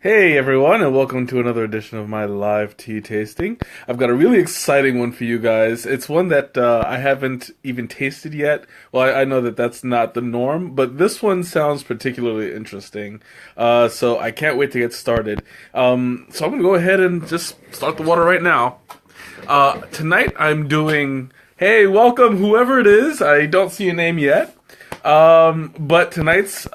Hey everyone, and welcome to another edition of my live tea tasting. I've got a really exciting one for you guys. It's one that I haven't even tasted yet. Well, I know that that's not the norm, but this one sounds particularly interesting. So I can't wait to get started. So I'm gonna go ahead and just start the water right now. Tonight I'm doing. Hey, welcome whoever it is. I don't see a name yet. But tonight's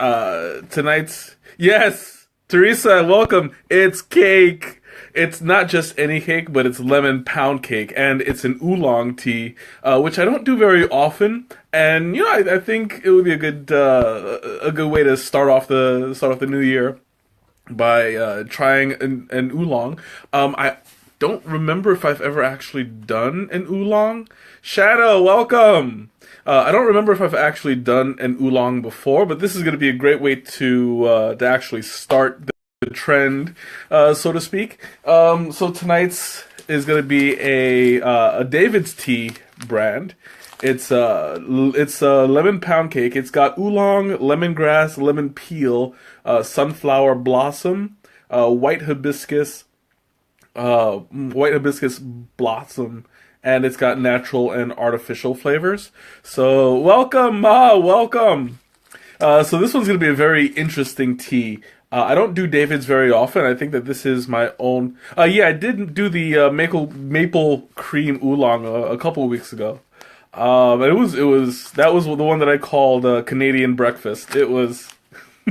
yes. Teresa, welcome. It's cake. It's not just any cake, but it's lemon pound cake, and it's an oolong tea, which I don't do very often. And I think it would be a good way to start off the new year by trying an oolong. I don't remember if I've ever actually done an oolong. Shadow, welcome. I don't remember if I've actually done an oolong before, but this is going to be a great way to actually start the trend, so to speak. So tonight's is going to be a David's Tea brand. It's a lemon pound cake. It's got oolong, lemongrass, lemon peel, sunflower blossom, white hibiscus blossom, and it's got natural and artificial flavors. So welcome, Ma, welcome. So this one's going to be a very interesting tea. I don't do David's very often. I think that this is my own. Yeah, I did do the maple cream oolong a couple of weeks ago. That was the one that I called Canadian breakfast. It was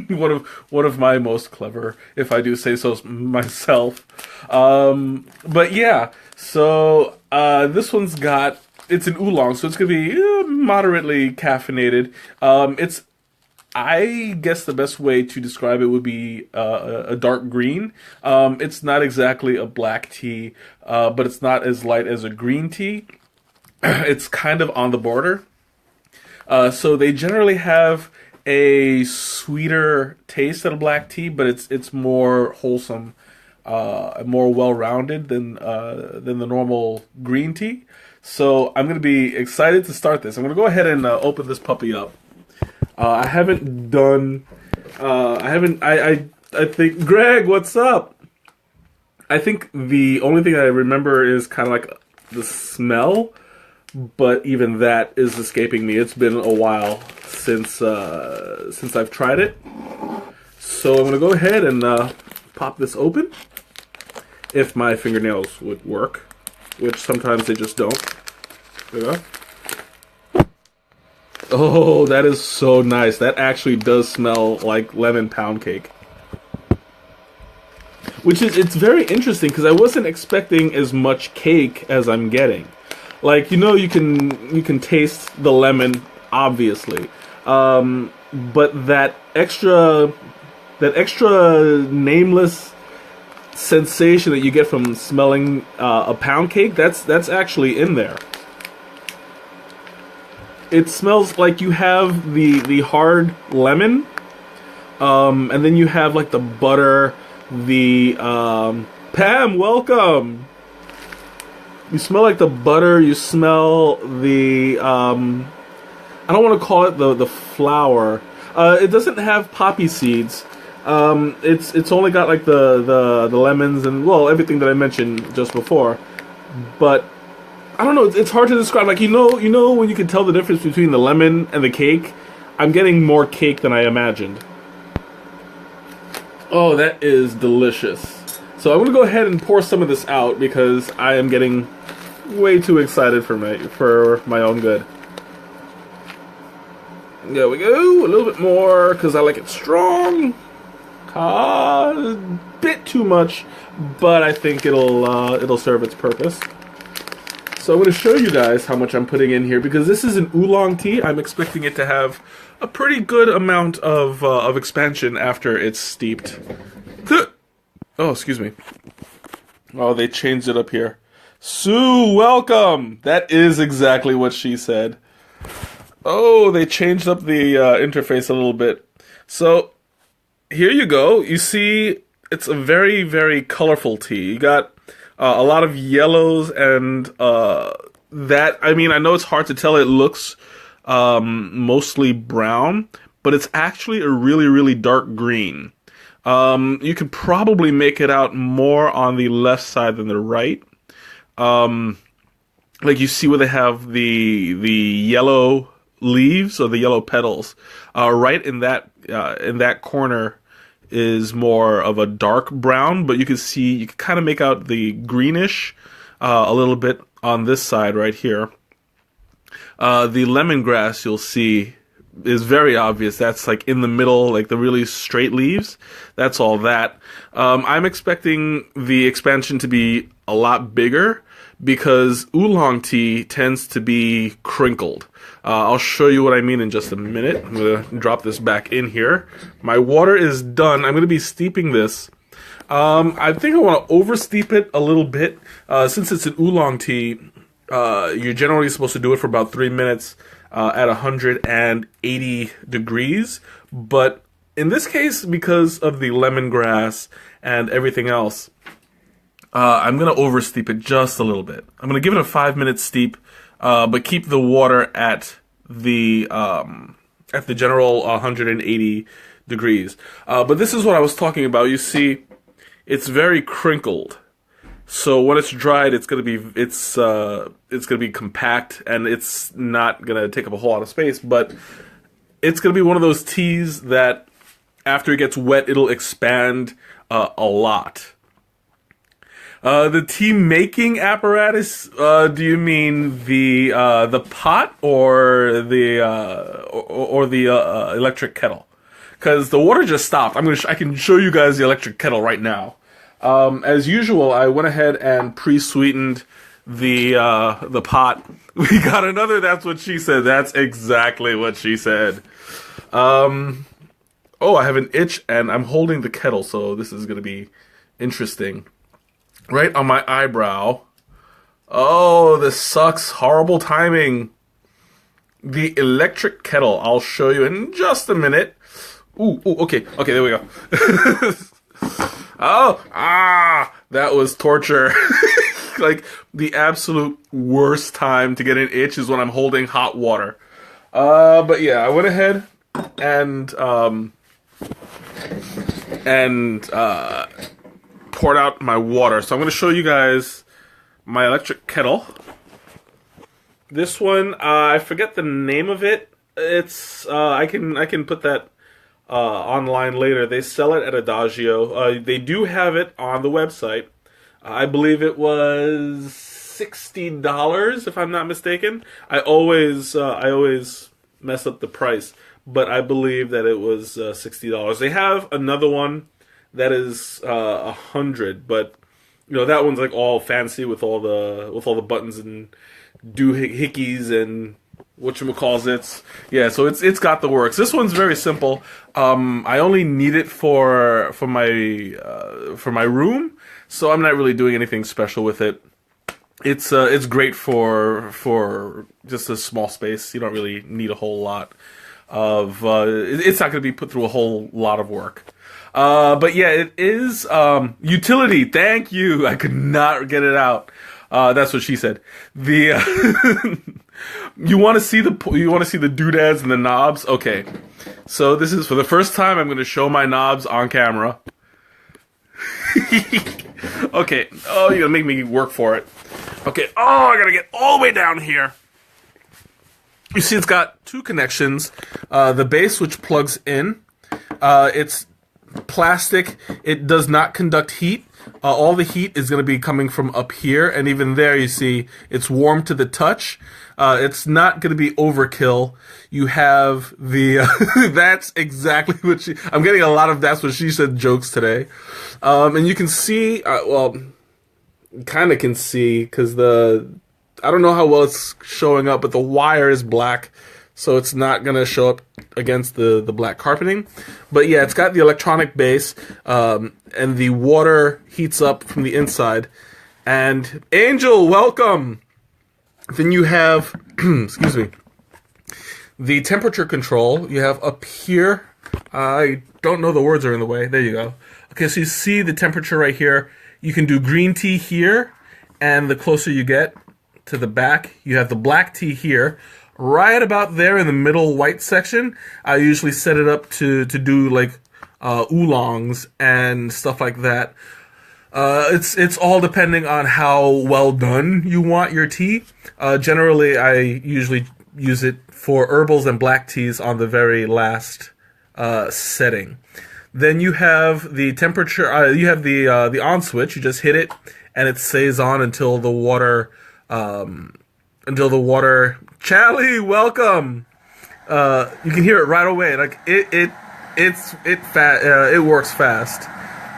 one of my most clever, if I do say so myself. But yeah, so it's an oolong, so it's gonna be moderately caffeinated. I guess the best way to describe it would be a dark green. It's not exactly a black tea, but it's not as light as a green tea. It's kind of on the border. So they generally have a sweeter taste than a black tea, but it's more wholesome, more well-rounded than the normal green tea. So I'm gonna be excited to start this. I'm gonna go ahead and open this puppy up. I haven't done. I think Greg, what's up? I think the only thing I remember is kind of like the smell, but even that is escaping me. It's been a while since I've tried it. So I'm gonna go ahead and pop this open. If my fingernails would work, which sometimes they just don't. There we go. Oh, that is so nice. That actually does smell like lemon pound cake. It's very interesting because I wasn't expecting as much cake as I'm getting. Like, you can taste the lemon, obviously. But that extra nameless sensation that you get from smelling a pound cake, that's actually in there. It smells like you have the hard lemon, and then you have like the butter, Pam, welcome. You smell like the butter. You smell I don't want to call it the flour. It doesn't have poppy seeds. It's only got like the lemons and everything that I mentioned just before, but I don't know. It's hard to describe. Like when you can tell the difference between the lemon and the cake. I'm getting more cake than I imagined. Oh, that is delicious. So I'm gonna go ahead and pour some of this out because I am getting way too excited for my own good. There we go. A little bit more because I like it strong. A bit too much, but I think it'll serve its purpose. So I'm going to show you guys how much I'm putting in here because this is an oolong tea. I'm expecting it to have a pretty good amount of expansion after it's steeped. Oh, excuse me. Oh, they changed it up here. Sue, welcome. That is exactly what she said. Oh, they changed up the interface a little bit. So here you go. You see, it's a very, very colorful tea. You got a lot of yellows and I know it's hard to tell. It looks mostly brown, but it's actually a really, really dark green. You could probably make it out more on the left side than the right. Like you see where they have the yellow leaves or the yellow petals. Right in that corner is more of a dark brown, but you can kind of make out the greenish a little bit on this side right here. The lemongrass you'll see is very obvious. That's like in the middle, like the really straight leaves. That's all that. I'm expecting the expansion to be a lot bigger because oolong tea tends to be crinkled. I'll show you what I mean in just a minute. I'm going to drop this back in here. My water is done. I'm going to be steeping this. I think I want to oversteep it a little bit. Since it's an oolong tea, you're generally supposed to do it for about 3 minutes at 180 degrees. But in this case, because of the lemongrass and everything else, I'm going to oversteep it just a little bit. I'm going to give it a 5-minute steep, but keep the water at the general 180 degrees. But this is what I was talking about. You see, it's very crinkled. So when it's dried, it's gonna be compact, and it's not gonna take up a whole lot of space. But it's gonna be one of those teas that after it gets wet, it'll expand a lot. The tea making apparatus? Do you mean the pot or the electric kettle? Because the water just stopped. I can show you guys the electric kettle right now. As usual, I went ahead and pre-sweetened the pot. We got another. That's what she said. That's exactly what she said. Oh, I have an itch, and I'm holding the kettle, so this is gonna be interesting. Right on my eyebrow. Oh, this sucks. Horrible timing. The electric kettle. I'll show you in just a minute. Ooh, okay, there we go. That was torture. Like, the absolute worst time to get an itch is when I'm holding hot water. But yeah, I went ahead and poured out my water. So I'm going to show you guys my electric kettle. This one, I forget the name of it. It's I can put that online later. They sell it at Adagio. They do have it on the website. I believe it was $60 if I'm not mistaken. I always mess up the price, but I believe that it was $60. They have another one that is $100, but you know that one's like all fancy with all the buttons and doohickeys and whatchamacallits. Yeah, so it's got the works. This one's very simple. I only need it for my room, so I'm not really doing anything special with it. It's great for just a small space. You don't really need a whole lot of. It's not going to be put through a whole lot of work. But yeah, it is utility. Thank you. I could not get it out. That's what she said. You want to see the doodads and the knobs? Okay. So this is for the first time I'm going to show my knobs on camera. Okay. Oh, you're going to make me work for it. Okay. Oh, I got to get all the way down here. You see it's got two connections. The base, which plugs in. It's plastic. It does not conduct heat. All the heat is going to be coming from up here, and even there you see it's warm to the touch. It's not going to be overkill. You have the that's exactly what she. I'm getting a lot of that's what she said jokes today, and you can see. Well, kind of can see because I don't know how well it's showing up, but the wire is black. So it's not going to show up against the black carpeting. But yeah, it's got the electronic base, and the water heats up from the inside. And Angel, welcome! Then you have, excuse me, the temperature control. You have up here, I don't know, the words are in the way. There you go. Okay, so you see the temperature right here. You can do green tea here, and the closer you get to the back, you have the black tea here. Right about there in the middle white section, I usually set it up to do like oolongs and stuff like that. It's all depending on how well done you want your tea. Generally, I usually use it for herbals and black teas on the very last setting. Then you have the temperature. You have the on switch. You just hit it, and it stays on until the water. Charlie, welcome. You can hear it right away. Like it works fast.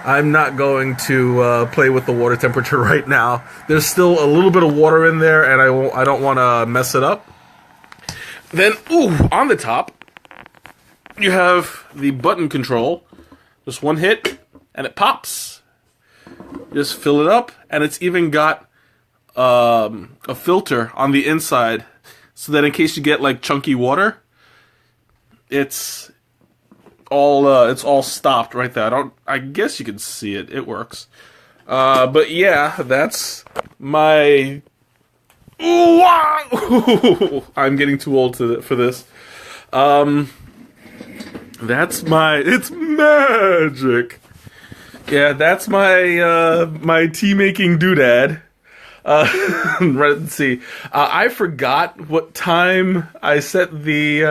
I'm not going to play with the water temperature right now. There's still a little bit of water in there, and I don't want to mess it up. Then, on the top, you have the button control. Just one hit, and it pops. Just fill it up, and it's even got a filter on the inside, so that in case you get like chunky water, it's all stopped right there. I guess you can see it. It works. But yeah, that's my. Wow! I'm getting too old for this. That's my. It's magic. Yeah, that's my my tea making doodad. Let's see. I forgot what time I set the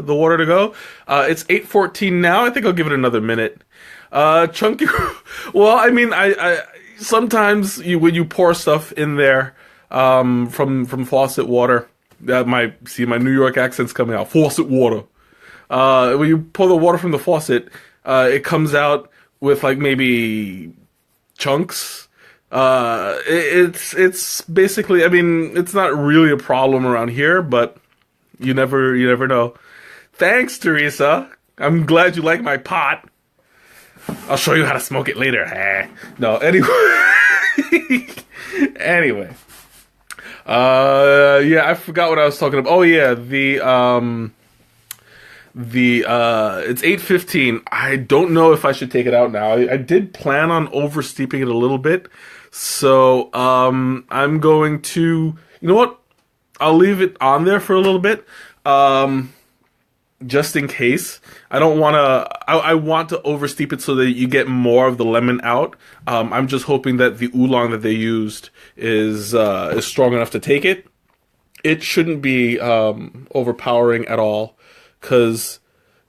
water to go. It's 8:14 now. I think I'll give it another minute. Chunky. Well, I mean, I sometimes when you pour stuff in there from faucet water, my New York accent's coming out. Faucet water. When you pour the water from the faucet, it comes out with like maybe chunks. It's basically, I mean, it's not really a problem around here, but you never know. Thanks, Teresa. I'm glad you like my pot. I'll show you how to smoke it later. No, anyway. Anyway. Yeah, I forgot what I was talking about. Oh yeah, it's 8:15. I don't know if I should take it out now. I did plan on oversteeping it a little bit. So, I'm going to, you know what? I'll leave it on there for a little bit. Just in case. I don't want to, I want to oversteep it so that you get more of the lemon out. I'm just hoping that the oolong that they used is strong enough to take it. It shouldn't be, overpowering at all. Cause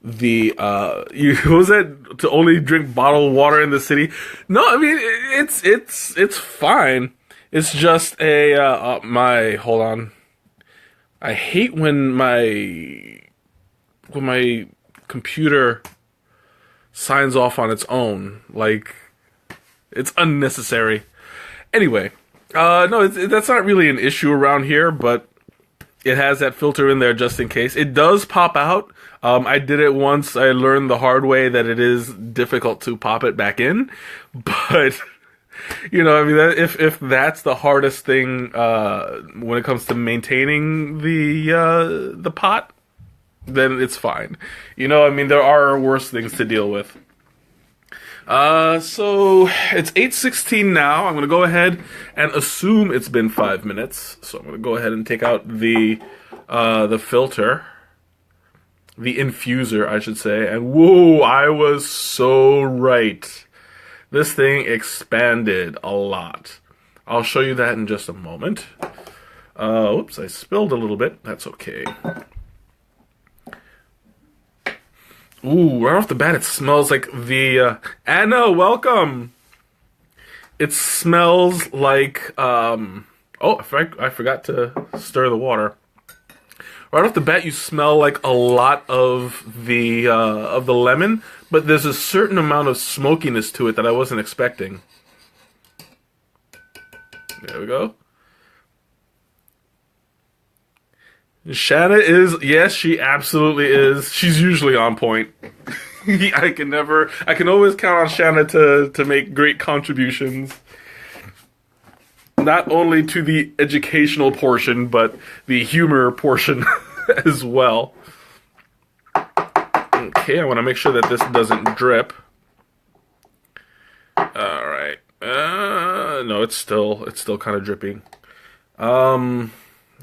was that to only drink bottled water in the city? No, I mean, it's fine. It's just hold on. I hate when my computer signs off on its own. Like, it's unnecessary. Anyway, no, that's not really an issue around here, but it has that filter in there just in case. It does pop out. I did it once. I learned the hard way that it is difficult to pop it back in. But, you know, I mean, if that's the hardest thing when it comes to maintaining the pot, then it's fine. You know, I mean, there are worse things to deal with. So it's 8:16 now. I'm going to go ahead and assume it's been 5 minutes. So I'm going to go ahead and take out the filter, the infuser, I should say. And whoa, I was so right. This thing expanded a lot. I'll show you that in just a moment. Whoops, I spilled a little bit. That's okay. Ooh, right off the bat, it smells like the, Anna, welcome! It smells like, oh, I forgot to stir the water. Right off the bat, you smell like a lot of the lemon, but there's a certain amount of smokiness to it that I wasn't expecting. There we go. Shanna is, yes, she absolutely is. She's usually on point. I can always count on Shanna to make great contributions. Not only to the educational portion, but the humor portion as well. Okay, I want to make sure that this doesn't drip. Alright. No, it's still kind of dripping.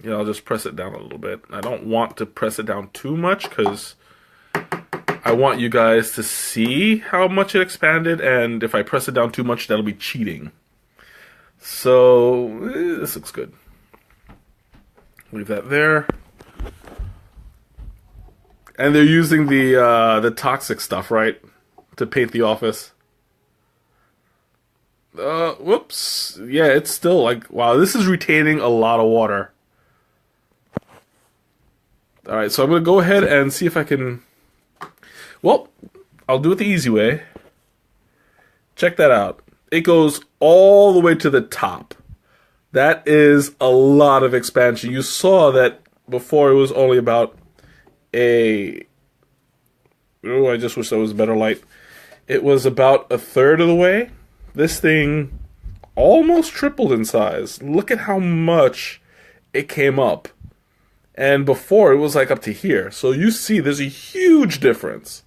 Yeah, I'll just press it down a little bit. I don't want to press it down too much because I want you guys to see how much it expanded, and if I press it down too much, that'll be cheating. So, this looks good. Leave that there. And they're using the toxic stuff, right? To paint the office. Whoops. Yeah, it's still like, wow, this is retaining a lot of water. Alright, so I'm going to go ahead and see if I can... Well, I'll do it the easy way. Check that out. It goes all the way to the top. That is a lot of expansion. You saw that before it was only about a... Oh, I just wish there was better light. It was about a third of the way. This thing almost tripled in size. Look at how much it came up. And before, it was like up to here. So you see, there's a huge difference.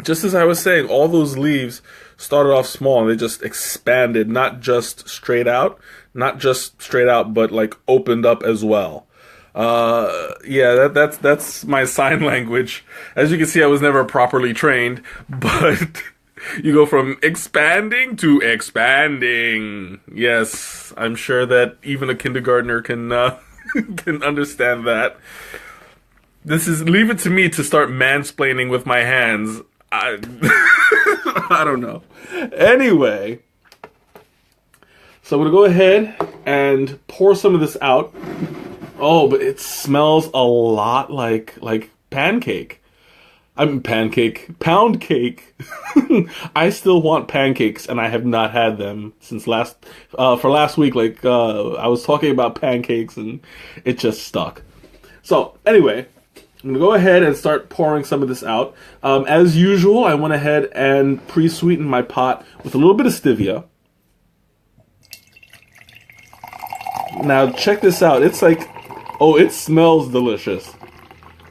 Just as I was saying, all those leaves started off small and they just expanded, not just straight out, but like opened up as well. Yeah, that's my sign language. As you can see, I was never properly trained, but you go from expanding to expanding. Yes, I'm sure that even a kindergartner can can understand that. Leave it to me to start mansplaining with my hands. I don't know. Anyway, so I'm gonna go ahead and pour some of this out. Oh, but it smells a lot like pancake. Pound cake. I still want pancakes, and I have not had them since last week. Like I was talking about pancakes, and it just stuck. So anyway, I'm gonna go ahead and start pouring some of this out. As usual, I went ahead and pre-sweetened my pot with a little bit of stevia. Now check this out. It's like, oh, it smells delicious.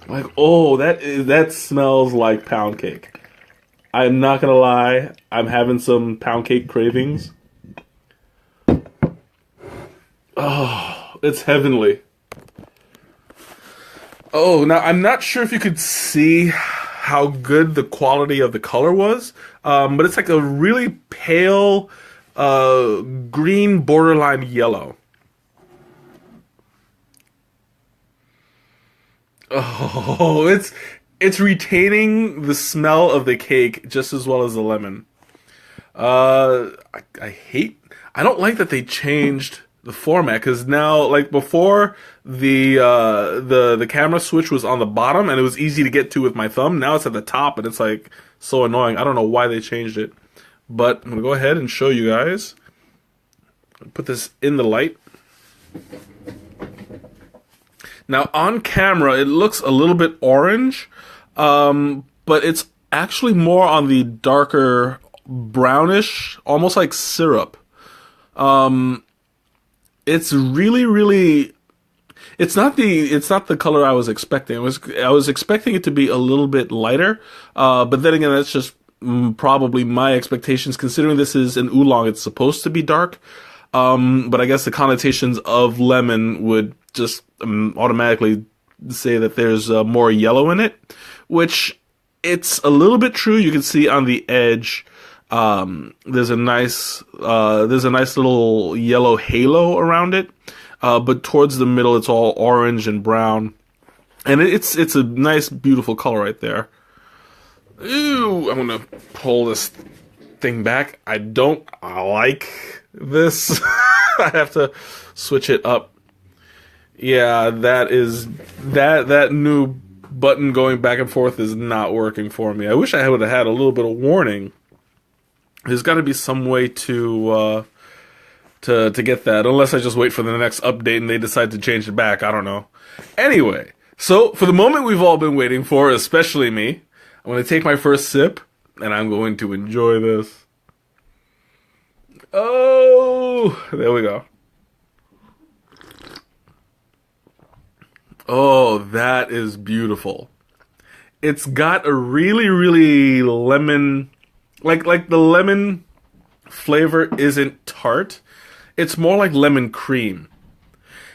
Like, oh, that smells like pound cake. I'm not gonna lie, I'm having some pound cake cravings. Oh, it's heavenly. Oh, now I'm not sure if you could see how good the quality of the color was, but it's like a really pale green borderline yellow. Oh, it's retaining the smell of the cake just as well as the lemon. I don't like that they changed the format, because now, like before, the camera switch was on the bottom and it was easy to get to with my thumb. Now it's at the top and it's like so annoying. I don't know why they changed it, but I'm gonna go ahead and show you guys. Put this in the light. Now, on camera, it looks a little bit orange, but it's actually more on the darker brownish, almost like syrup. It's really, really... It's not the color I was expecting. I was expecting it to be a little bit lighter, but then again, that's just probably my expectations. Considering this is an oolong, it's supposed to be dark. But I guess the connotations of lemon would just automatically say that there's more yellow in it, which it's a little bit true. You can see on the edge, there's a nice little yellow halo around it, but towards the middle, it's all orange and brown, and it's a nice, beautiful color right there. Ooh, I'm gonna pull this thing back. I don't like this. I have to switch it up. Yeah, that new button going back and forth is not working for me. I wish I would have had a little bit of warning. There's got to be some way to get that, unless I just wait for the next update and they decide to change it back. I don't know. Anyway, so for the moment we've all been waiting for, especially me, I'm going to take my first sip and I'm going to enjoy this. Oh, there we go. Oh, that is beautiful. It's got a really, really lemon, like the lemon flavor isn't tart. It's more like lemon cream.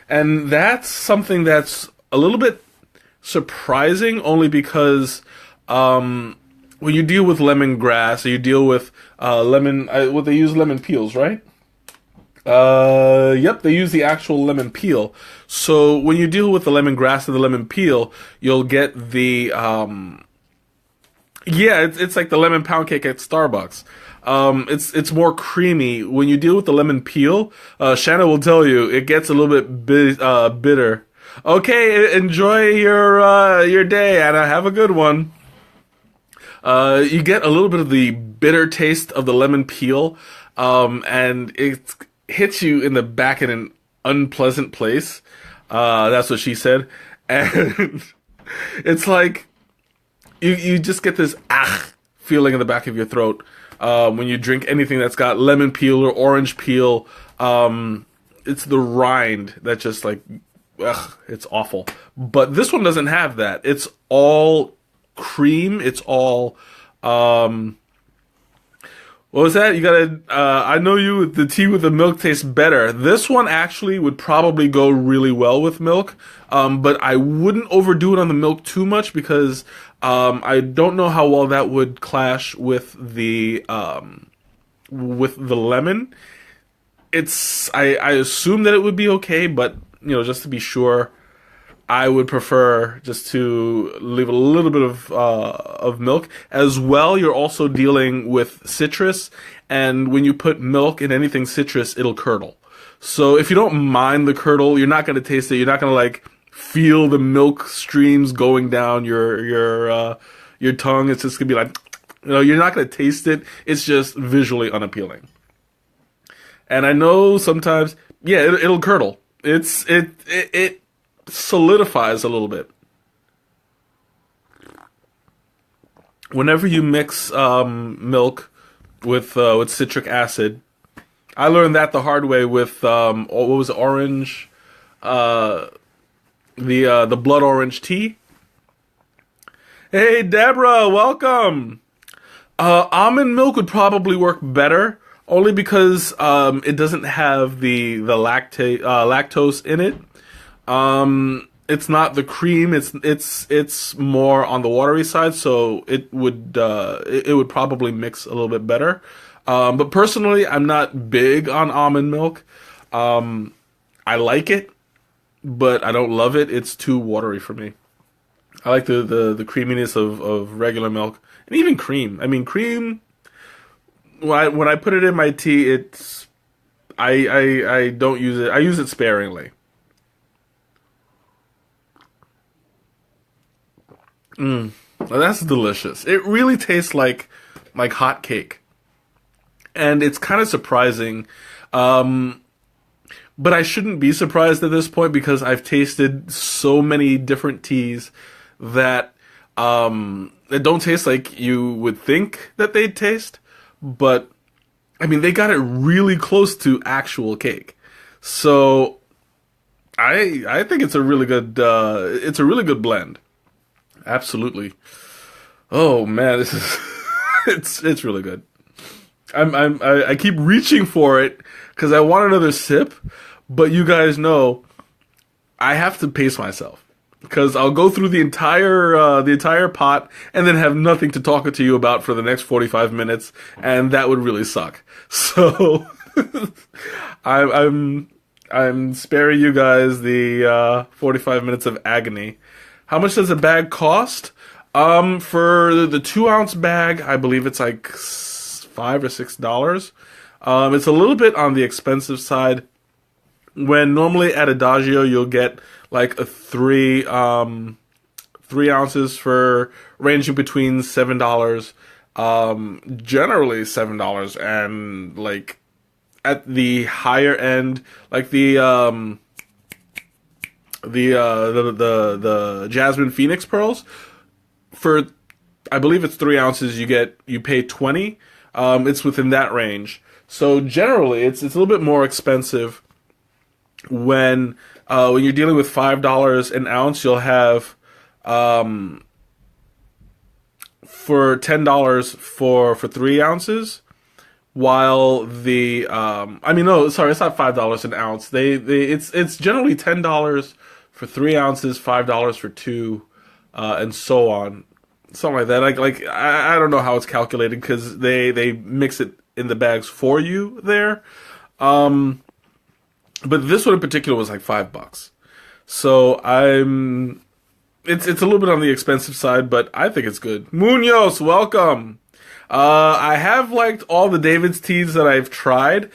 And that's something that's a little bit surprising, only because when you deal with lemongrass, or you deal with lemon, what they use lemon peels, right? Yep, they use the actual lemon peel. So when you deal with the lemongrass and the lemon peel, you'll get the yeah, it's like the lemon pound cake at Starbucks. It's more creamy. When you deal with the lemon peel, Shanna will tell you it gets a little bit bitter. Okay, enjoy your day, Anna. Have a good one. You get a little bit of the bitter taste of the lemon peel, and it hits you in the back in an unpleasant place. That's what she said. And it's like you just get this feeling in the back of your throat when you drink anything that's got lemon peel or orange peel. It's the rind that just like, it's awful. But this one doesn't have that. It's all cream. It's all what was that? You gotta I know you, the tea with the milk tastes better. This one actually would probably go really well with milk, but I wouldn't overdo it on the milk too much, because I don't know how well that would clash with the lemon. I assume that it would be okay, but just to be sure, I would prefer just to leave a little bit of milk. As well, you're also dealing with citrus, and when you put milk in anything citrus, it'll curdle. So if you don't mind the curdle, you're not going to taste it. You're not going to like feel the milk streams going down your tongue. It's just going to be like, you're not going to taste it. It's just visually unappealing. And I know sometimes, yeah, it'll curdle. It solidifies a little bit. Whenever you mix milk with citric acid, I learned that the hard way with what was it, orange, the blood orange tea. Hey Deborah, welcome. Almond milk would probably work better, only because it doesn't have the lactose in it. It's not the cream. It's more on the watery side, so it would probably mix a little bit better. But personally, I'm not big on almond milk. I like it, but I don't love it. It's too watery for me. I like the creaminess of regular milk, and even cream. I mean, cream. When I put it in my tea, I don't use it. I use it sparingly. Well, that's delicious. It really tastes like hot cake, and it's kind of surprising. But I shouldn't be surprised at this point, because I've tasted so many different teas that don't taste like you would think that they'd taste. But I mean, they got it really close to actual cake. So I think it's a really good blend. Absolutely. Oh man, this is it's really good. I keep reaching for it because I want another sip, but you guys know I have to pace myself, because I'll go through the entire pot and then have nothing to talk to you about for the next 45 minutes, and that would really suck. So I'm sparing you guys the 45 minutes of agony. How much does a bag cost? For the 2-ounce bag, I believe it's like $5 or $6. It's a little bit on the expensive side. When normally at Adagio you'll get like a 3 ounces for ranging between $7, generally $7, and like at the higher end, like the Jasmine Phoenix pearls, for I believe it's 3 ounces, you pay $20. It's within that range. So generally it's a little bit more expensive. When you're dealing with $5 an ounce, you'll have for $10 for 3 ounces. While the no, sorry, it's not $5 an ounce. It's generally $10 for 3 ounces, $5 for 2, and so on. something like that. I don't know how it's calculated because they mix it in the bags for you there. Um, but this one in particular was like $5. So it's a little bit on the expensive side, but I think it's good. Munoz, welcome. I have liked all the David's teas that I've tried,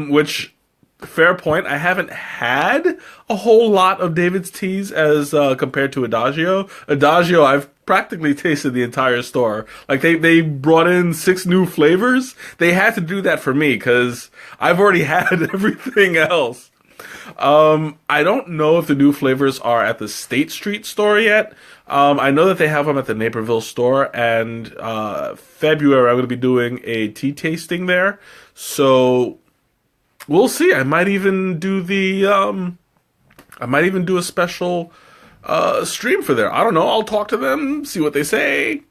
which, fair point, I haven't had a whole lot of David's teas as compared to Adagio. Adagio, I've practically tasted the entire store. Like, they brought in 6 new flavors. They had to do that for me, because I've already had everything else. I don't know if the new flavors are at the State Street store yet. I know that they have them at the Naperville store, and February I'm going to be doing a tea tasting there. So we'll see. I might even do a special stream for there. I don't know. I'll talk to them, see what they say.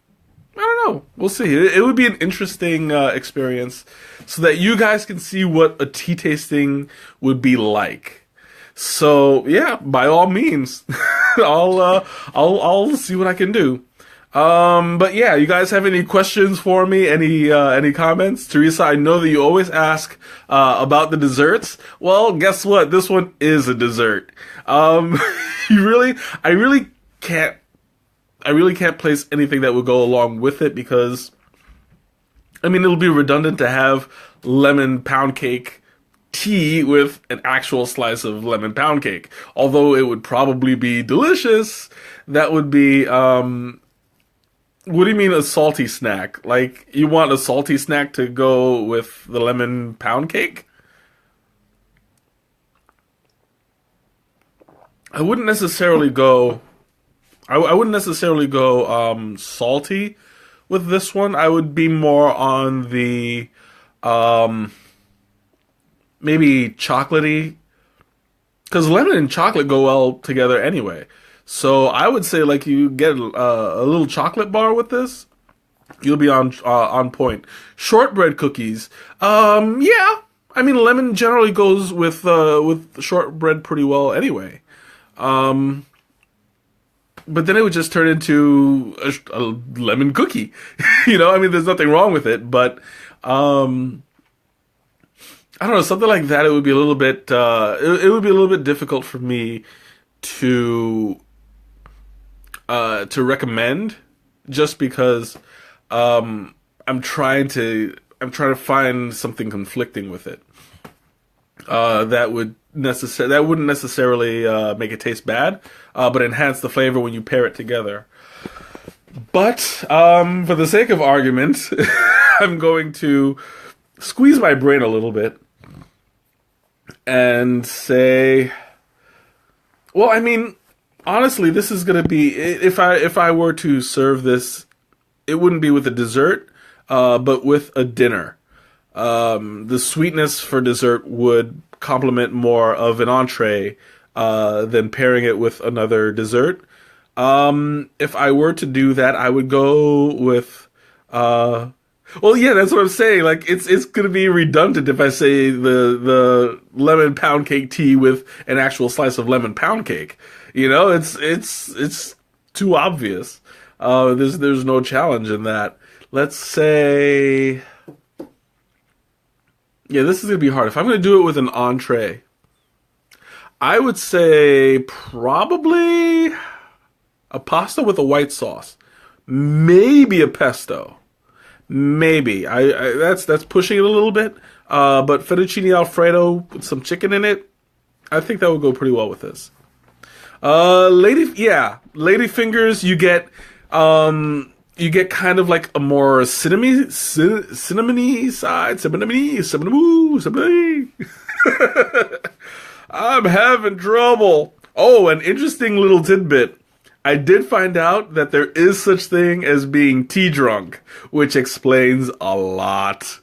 I don't know. We'll see. It would be an interesting experience, so that you guys can see what a tea tasting would be like. So yeah, by all means, I'll see what I can do. But yeah, you guys have any questions for me? Any comments? Teresa, I know that you always ask about the desserts. Well, guess what? This one is a dessert. I really can't place anything that would go along with it, because I mean, it'll be redundant to have lemon pound cake tea with an actual slice of lemon pound cake. Although it would probably be delicious, that would be, what do you mean a salty snack? Like, you want a salty snack to go with the lemon pound cake? I wouldn't necessarily go, I wouldn't necessarily go, salty with this one. I would be more on the, maybe chocolatey, because lemon and chocolate go well together anyway. So I would say, like, you get a little chocolate bar with this, you'll be on point. Shortbread cookies, yeah. I mean, lemon generally goes with shortbread pretty well anyway. But then it would just turn into a lemon cookie. You know, I mean, there's nothing wrong with it, but I don't know, something like that. It would be a little bit. It would be a little bit difficult for me to recommend, just because I'm trying to find something conflicting with it. That wouldn't necessarily make it taste bad, but enhance the flavor when you pair it together. But for the sake of argument, I'm going to squeeze my brain a little bit and say, well, I mean, honestly, this is going to be, if I were to serve this, it wouldn't be with a dessert, but with a dinner. The sweetness for dessert would complement more of an entree than pairing it with another dessert. If I were to do that, I would go with well, yeah, that's what I'm saying. Like, it's gonna be redundant if I say the lemon pound cake tea with an actual slice of lemon pound cake. You know, it's too obvious. There's no challenge in that. Let's say, yeah, this is gonna be hard. If I'm gonna do it with an entree, I would say probably a pasta with a white sauce, maybe a pesto. Maybe that's pushing it a little bit, but fettuccine alfredo with some chicken in it, I think that would go pretty well with this. Lady fingers. You get kind of like a more cinnamony side, cinnamony. I'm having trouble. Oh, an interesting little tidbit. I did find out that there is such thing as being tea drunk, which explains a lot.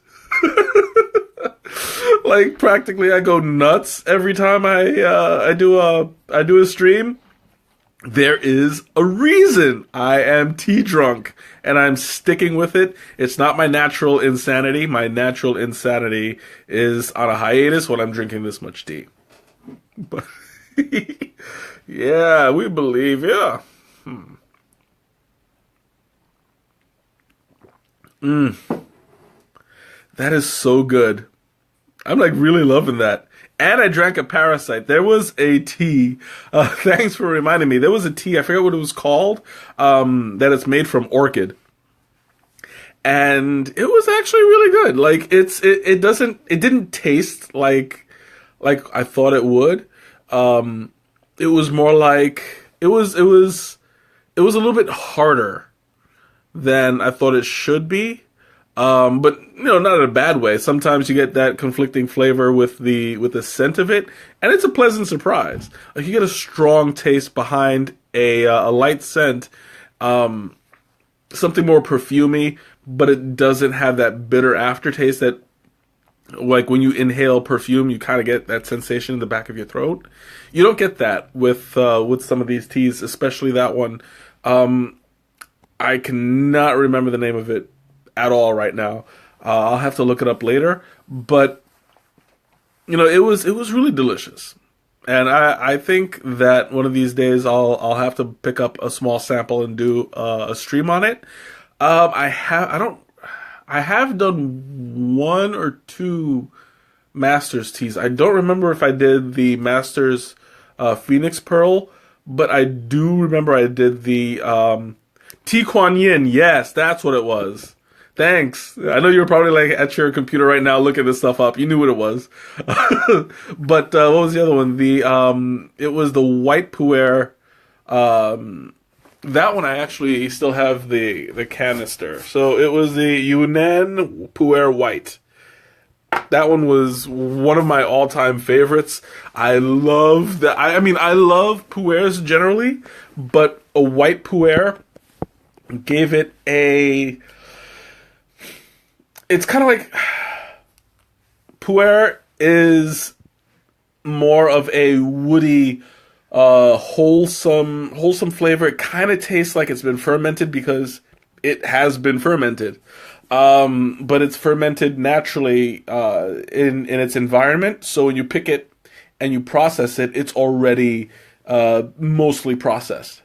Like, practically, I go nuts every time I do a stream. There is a reason I am tea drunk, and I'm sticking with it. It's not my natural insanity. My natural insanity is on a hiatus when I'm drinking this much tea. But yeah, we believe, yeah. That is so good. I'm like really loving that. And I drank a Parasite. There was a tea. Thanks for reminding me. There was a tea. I forget what it was called. That it's made from orchid, and it was actually really good. Like it didn't taste like I thought it would. It was more like it was a little bit harder than I thought it should be. But not in a bad way. Sometimes you get that conflicting flavor with the scent of it, and it's a pleasant surprise. Like you get a strong taste behind a light scent, something more perfumey, but it doesn't have that bitter aftertaste that, like when you inhale perfume, you kind of get that sensation in the back of your throat. You don't get that with some of these teas, especially that one. I cannot remember the name of it at all right now. I'll have to look it up later. But it was really delicious, and I think that one of these days I'll have to pick up a small sample and do a stream on it. I have done one or two Masters teas. I don't remember if I did the Masters Phoenix Pearl, but I do remember I did the Tea Kuan Yin. Yes, that's what it was. Thanks. I know you're probably like at your computer right now looking this stuff up. You knew what it was. But what was the other one? It was the white pu'er. That one I actually still have the canister. So it was the Yunnan Pu'er White. That one was one of my all-time favorites. I love that. I mean, I love pu'ers generally, but a white pu'er gave it a... It's kind of like... Pu'er is more of a woody, wholesome flavor. It kind of tastes like it's been fermented because it has been fermented. But it's fermented naturally in its environment. So when you pick it and you process it, it's already mostly processed.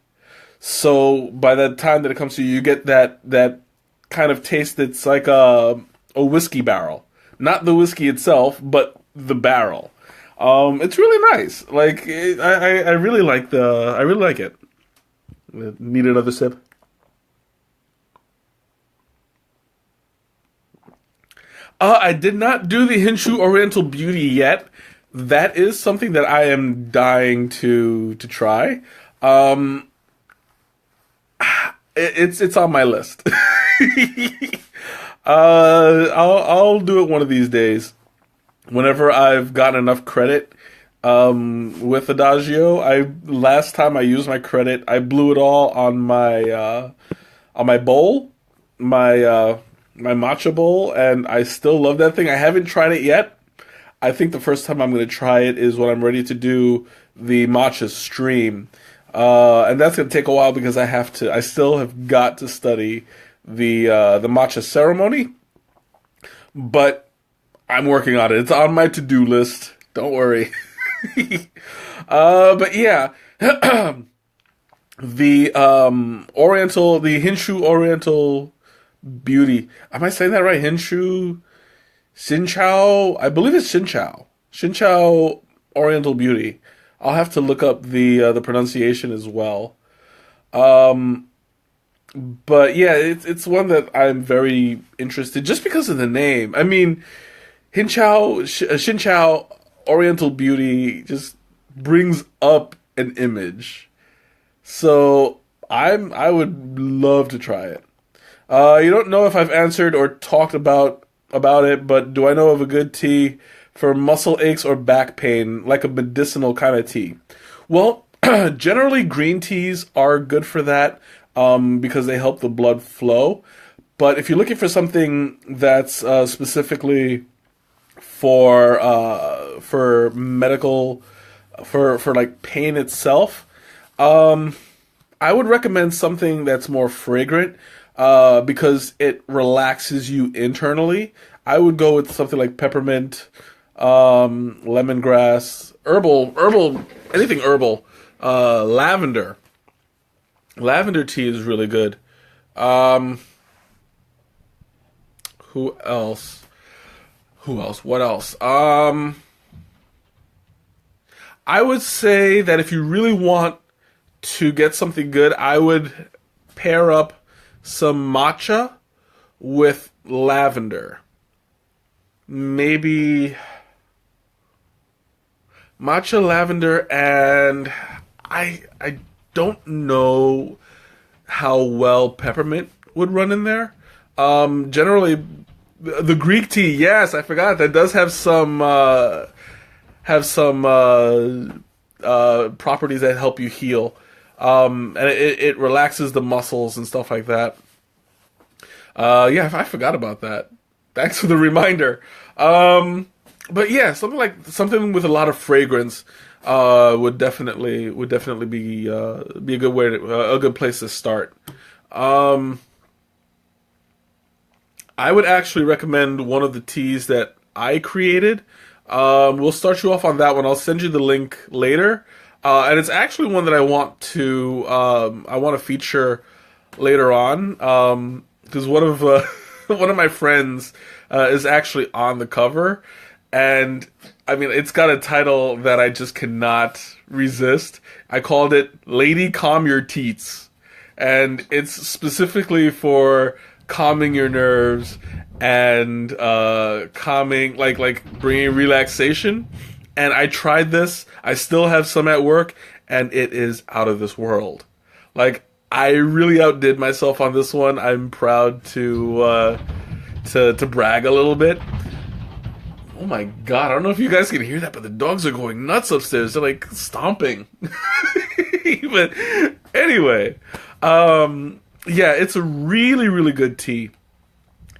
So by the time that it comes to you, you get that kind of taste that's like a whiskey barrel. Not the whiskey itself, but the barrel. It's really nice. Like I really like it. Need another sip. I did not do the Hinshu Oriental Beauty yet. That is something that I am dying to try. It's on my list. I'll do it one of these days. Whenever I've gotten enough credit with Adagio. Last time I used my credit, I blew it all on my bowl, my matcha bowl, and I still love that thing. I haven't tried it yet. I think the first time I'm going to try it is when I'm ready to do the matcha stream. And that's going to take a while because I still have got to study the matcha ceremony. But I'm working on it. It's on my to-do list. Don't worry. But yeah, the Hinshu Oriental Beauty. Am I saying that right? Hinshu, Xinqiao. I believe it's Xinqiao. Xinqiao Oriental Beauty. I'll have to look up the pronunciation as well. But yeah, it's one that I'm very interested just because of the name. I mean, Xinqiao Oriental Beauty just brings up an image. So I would love to try it. You don't know if I've answered or talked about it, but do I know of a good tea for muscle aches or back pain, like a medicinal kind of tea? Well, generally green teas are good for that because they help the blood flow. But if you're looking for something that's specifically for medical, for like pain itself, I would recommend something that's more fragrant because it relaxes you internally. I would go with something like peppermint, lemongrass, herbal, anything herbal, lavender. Lavender tea is really good. Who else? Who else? What else? I would say that if you really want to get something good, I would pair up some matcha with lavender. Maybe matcha, lavender, and I don't know how well peppermint would run in there. Generally, the Greek tea, yes, I forgot that does have some properties that help you heal, and it relaxes the muscles and stuff like that. Yeah, I forgot about that. Thanks for the reminder. But yeah, something with a lot of fragrance would definitely be a good a good place to start. I would actually recommend one of the teas that I created. We'll start you off on that one. I'll send you the link later, and it's actually one that I want to feature later on, because one of one of my friends is actually on the cover, and I mean it's got a title that I just cannot resist. I called it "Lady Calm Your Teats," and it's specifically for calming your nerves and calming, like bringing relaxation. And I tried this. I still have some at work, and it is out of this world. Like, I really outdid myself on this one. I'm proud to brag a little bit. Oh my god, I don't know if you guys can hear that, but the dogs are going nuts upstairs. They're like stomping. But anyway, yeah, it's a really, really good tea.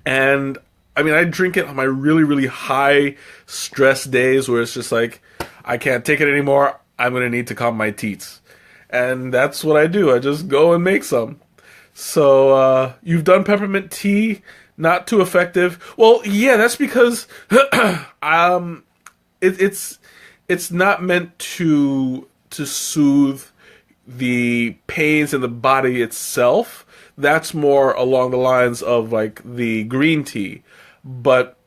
And I mean, I drink it on my really, really high stress days where it's just like, I can't take it anymore. I'm going to need to calm my teats. And that's what I do. I just go and make some. So, you've done peppermint tea, not too effective. Well, yeah, that's because it's not meant to soothe the pains in the body itself. That's more along the lines of like the green tea. But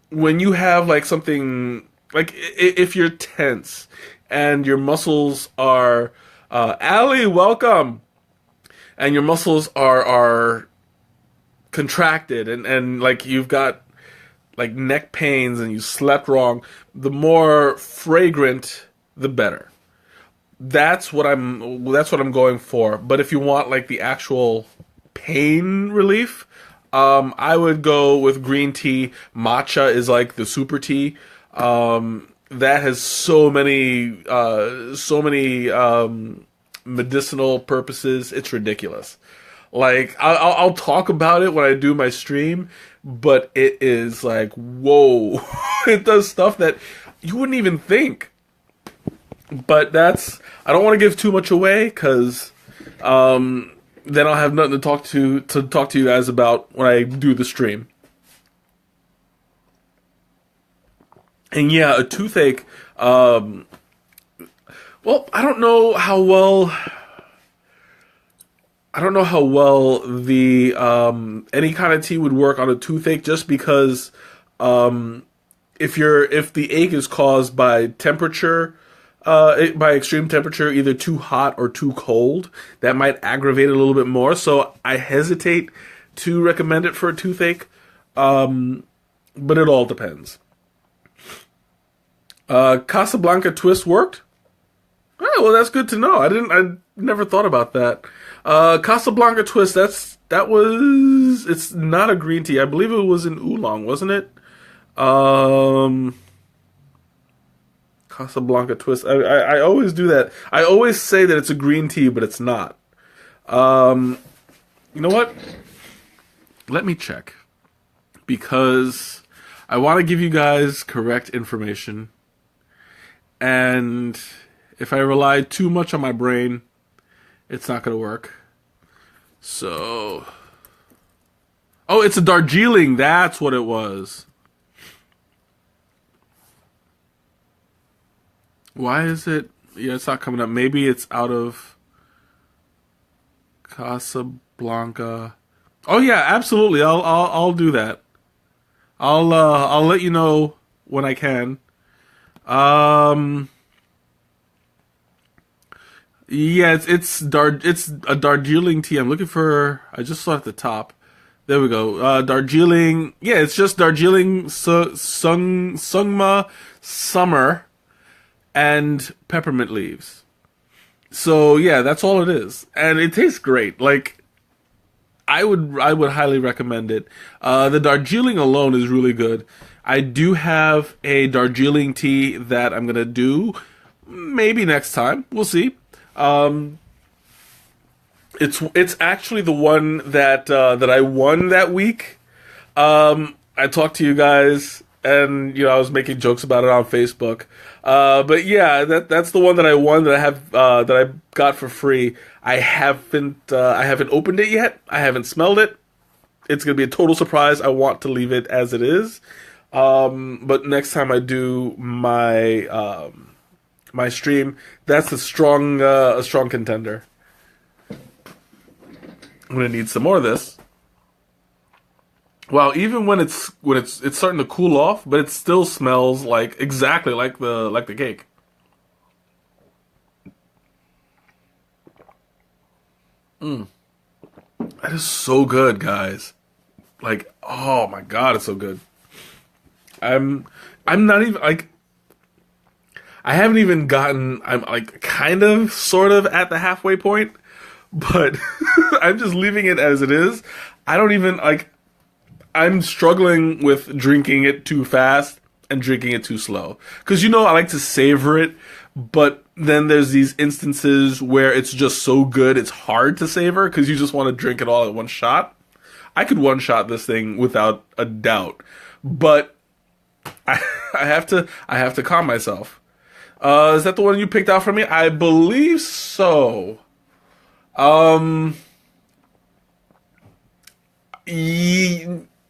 when you have like something like if you're tense and your muscles are Allie, welcome, and your muscles are contracted and like you've got like neck pains and you slept wrong, the more fragrant the better. That's what I'm going for. But if you want like the actual pain relief, I would go with green tea. Matcha is like the super tea. That has so many medicinal purposes. It's ridiculous. Like I'll talk about it when I do my stream, but it is like, whoa. It does stuff that you wouldn't even think. But I don't want to give too much away, because then I'll have nothing to talk to you guys about when I do the stream. And yeah, a toothache. Well, I don't know how well the any kind of tea would work on a toothache, just because if the ache is caused by temperature. By extreme temperature, either too hot or too cold, that might aggravate it a little bit more. So I hesitate to recommend it for a toothache, but it all depends. Casablanca twist worked? Oh, well, that's good to know. I never thought about that. Casablanca twist, it's not a green tea. I believe it was in oolong, wasn't it? Casablanca twist. I always do that. I always say that it's a green tea, but it's not. You know what? Let me check, because I want to give you guys correct information. And if I rely too much on my brain, it's not going to work. So, oh, it's a Darjeeling. That's what it was. Why is it? Yeah, it's not coming up. Maybe it's out of Casablanca. Oh yeah, absolutely. I'll do that. I'll let you know when I can. Um, yeah, it's a Darjeeling tea. I'm looking for. I just saw it at the top. There we go. Darjeeling. Yeah, it's just Darjeeling Sungma Summer and peppermint leaves. So yeah, that's all it is, and it tastes great. Like I would highly recommend it. The Darjeeling alone is really good. I do have a Darjeeling tea that I'm gonna do maybe next time. We'll see. Um, it's actually the one that I won that week. I talked to you guys, and I was making jokes about it on Facebook. But yeah, that's the one that I won that I have that I got for free. I haven't opened it yet. I haven't smelled it. It's gonna be a total surprise. I want to leave it as it is. But next time I do my stream, that's a strong contender. I'm gonna need some more of this. Well, even when it's starting to cool off, but it still smells like exactly like the cake. That is so good, guys. Like, oh my god, it's so good. I'm I'm not even like I haven't even gotten. I'm like kind of sort of at the halfway point, but I'm just leaving it as it is. I don't even like. I'm struggling with drinking it too fast and drinking it too slow. Because I like to savor it, but then there's these instances where it's just so good it's hard to savor because you just want to drink it all at one shot. I could one shot this thing without a doubt, but I, I have to calm myself. Is that the one you picked out for me? I believe so. Um,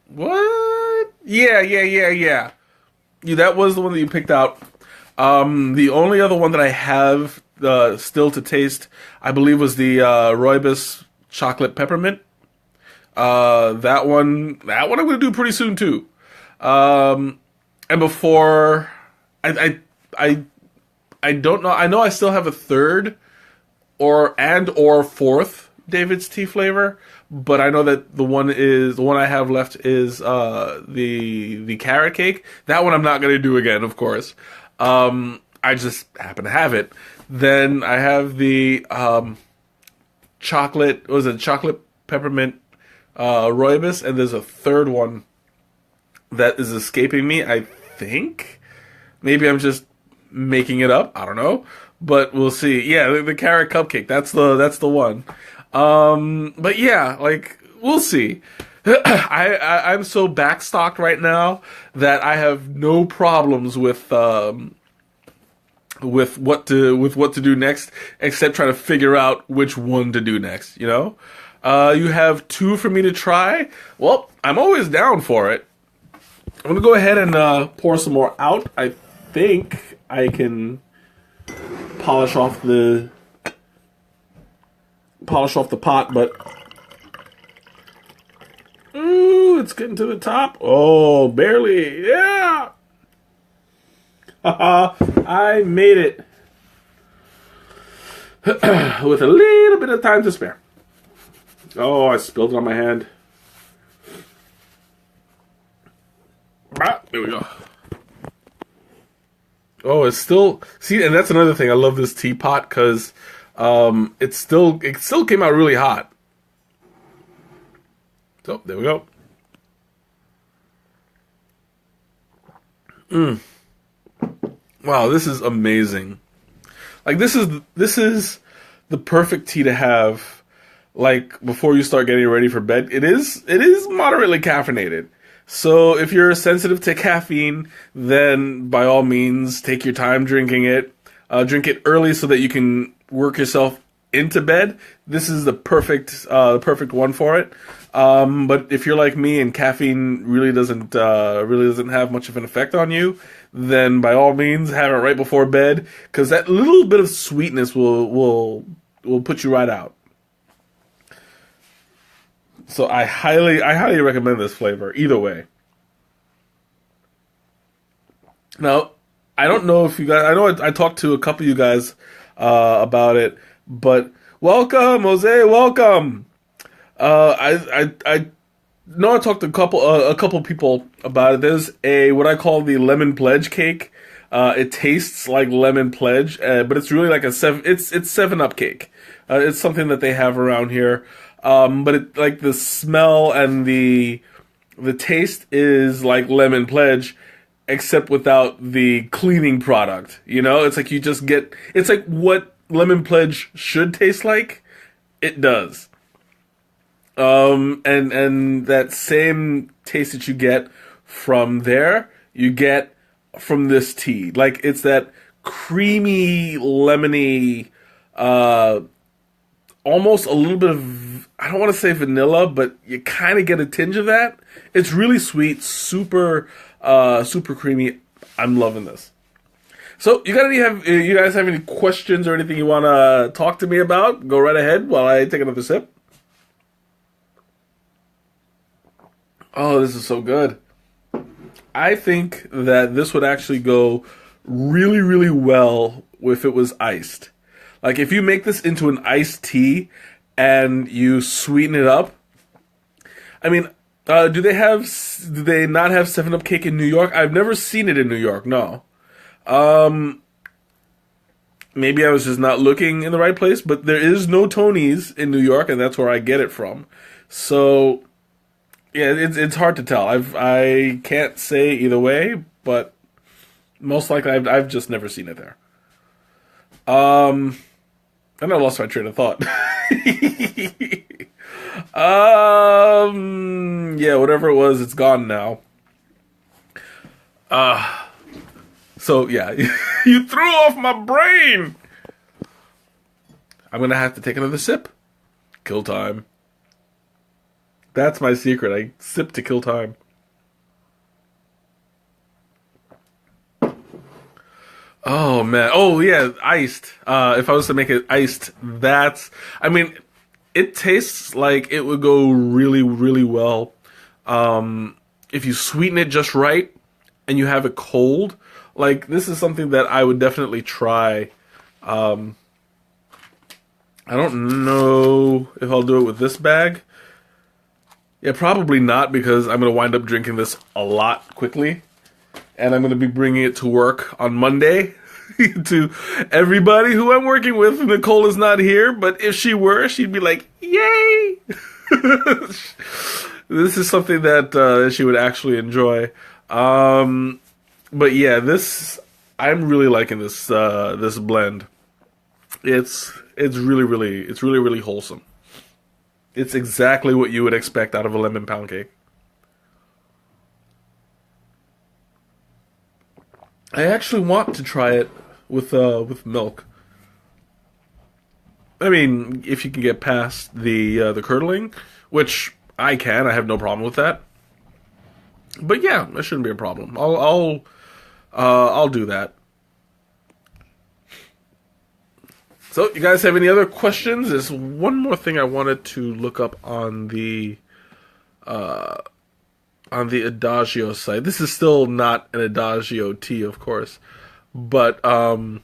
what? Yeah, yeah, yeah, yeah. Yeah, that was the one that you picked out. The only other one that I have still to taste, I believe, was the Rooibos chocolate peppermint. That one I'm gonna do pretty soon too. And before, I, I, I, I don't know. I know I still have a third or fourth David's tea flavor, but I know that the one I have left is the carrot cake. That one I'm not gonna do again, of course. I just happen to have it. Then I have the chocolate. Was it chocolate peppermint rooibos? And there's a third one that is escaping me. I think maybe I'm just making it up. I don't know, but we'll see. Yeah, the carrot cupcake. That's the one. But yeah, like we'll see. I'm so backstocked right now that I have no problems with what to do next, except trying to figure out which one to do next. You have two for me to try. Well, I'm always down for it. I'm gonna go ahead and pour some more out. I think I can polish off the pot, but ooh, it's getting to the top. Oh, barely. Yeah. I made it with a little bit of time to spare. Oh, I spilled it on my hand. Ah, there we go. Oh, it's still see, and that's another thing. I love this teapot because it still came out really hot. So there we go. Wow, this is amazing. Like this is the perfect tea to have like before you start getting ready for bed. It is moderately caffeinated. So if you're sensitive to caffeine, then by all means take your time drinking it. Drink it early so that you can work yourself into bed. This is the perfect one for it. But if you're like me and caffeine really doesn't have much of an effect on you, then by all means have it right before bed because that little bit of sweetness will put you right out. So I highly recommend this flavor either way. Now, I don't know if you guys. I know I talked to a couple of you guys about it, but welcome, Jose. Welcome. I know I talked to a couple people about it. There's a what I call the lemon pledge cake. It tastes like lemon pledge, but it's really like a seven. It's 7 Up cake. It's something that they have around here. But it like the smell and the taste is like lemon pledge, except without the cleaning product. You know, it's like you just get. It's like what lemon pledge should taste like. It does. And that same taste that you get from there, you get from this tea. Like it's that creamy, lemony, uh, almost a little bit of I don't want to say vanilla, but you kind of get a tinge of that. It's really sweet, super creamy. I'm loving this. So you guys have any questions or anything you want to talk to me about? Go right ahead while I take another sip. Oh, this is so good. I think that this would actually go really, really well if it was iced. Like if you make this into an iced tea and you sweeten it up. I mean, do they not have 7 Up cake in New York? I've never seen it in New York. No. Um, Maybe I was just not looking in the right place, but there is no Tony's in New York, and that's where I get it from. So yeah, it's hard to tell. I can't say either way, but most likely I've just never seen it there. Um, and I lost my train of thought. Yeah, whatever it was, it's gone now. So yeah, you threw off my brain. I'm gonna have to take another sip. Kill time. That's my secret. I sip to kill time. Oh man. Oh yeah, iced. If I was to make it iced, that's. I mean, it tastes like it would go really, really well. If you sweeten it just right and you have it cold, like this is something that I would definitely try. Um, I don't know if I'll do it with this bag. Yeah, probably not because I'm gonna wind up drinking this a lot quickly, and I'm gonna be bringing it to work on Monday. To everybody who I'm working with. Nicole is not here, but if she were, she'd be like, "Yay!" This is something that she would actually enjoy. But yeah, this I'm really liking this blend. It's really wholesome. It's exactly what you would expect out of a lemon pound cake. I actually want to try it with milk. I mean, if you can get past the curdling, which I can, I have no problem with that. But yeah, that shouldn't be a problem. I'll do that. So, you guys have any other questions? There's one more thing I wanted to look up on the Adagio site. This is still not an Adagio tea, of course, but you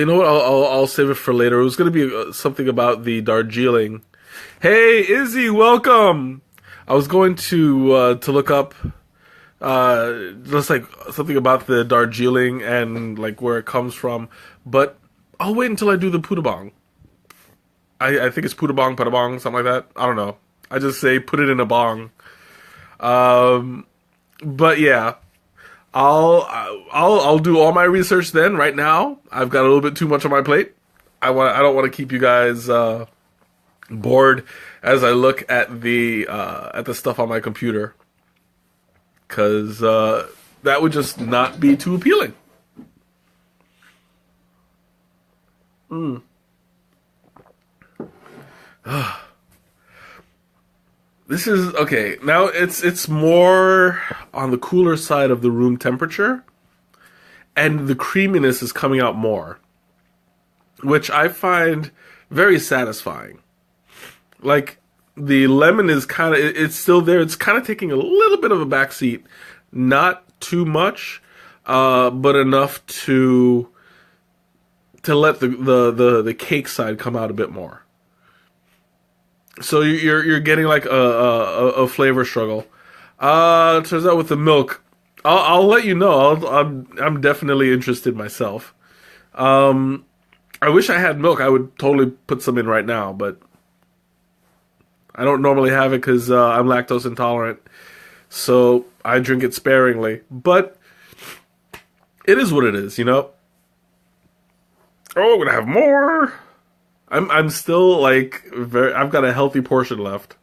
know what? I'll save it for later. It was going to be something about the Darjeeling. Hey, Izzy, welcome. I was going to look up just like something about the Darjeeling and like where it comes from, but I'll wait until I do the Pudabong. I think it's Pudabong, Padabong, something like that. I don't know. I just say put it in a bong. Um, but yeah, I'll do all my research then. Right now, I've got a little bit too much on my plate. I don't want to keep you guys bored as I look at the stuff on my computer, because that would just not be too appealing. Mm. This is okay. Now it's more on the cooler side of the room temperature, and the creaminess is coming out more, which I find very satisfying. Like The lemon is kind of, it's still there. It's kind of taking a little bit of a backseat. Not too much, but enough to let the cake side come out a bit more. So you're getting like a flavor struggle. Turns out with the milk, I'll let you know. I'm definitely interested myself. I wish I had milk. I would totally put some in right now, but I don't normally have it because I'm lactose intolerant. So I drink it sparingly. But it is what it is, you know? Oh, I'm gonna have more. I'm still like I've got a healthy portion left.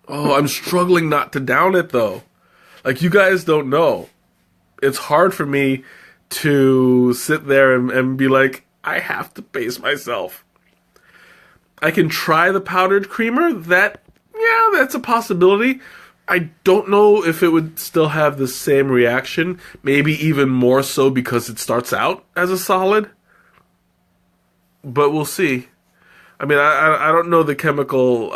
Oh, I'm struggling not to down it though. Like you guys don't know. It's hard for me to sit there and be like, I have to pace myself. I can try the powdered creamer. That's a possibility. I don't know if it would still have the same reaction. Maybe even more so because it starts out as a solid. But we'll see. I mean, I don't know the chemical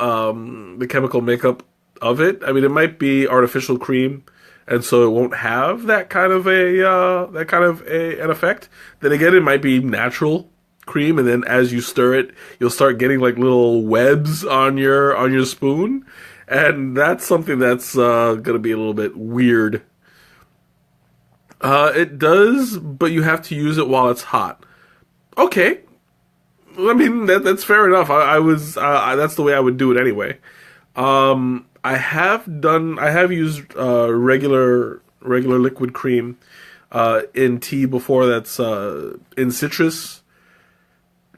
makeup of it. I mean, it might be artificial cream, and so it won't have that kind of an effect. Then again, it might be natural cream, and then as you stir it, you'll start getting like little webs on your spoon, and that's something that's gonna be a little bit weird. It does, but you have to use it while it's hot. Okay, I mean that's fair enough. That's the way I would do it anyway. I have used regular liquid cream in tea before. That's in citrus.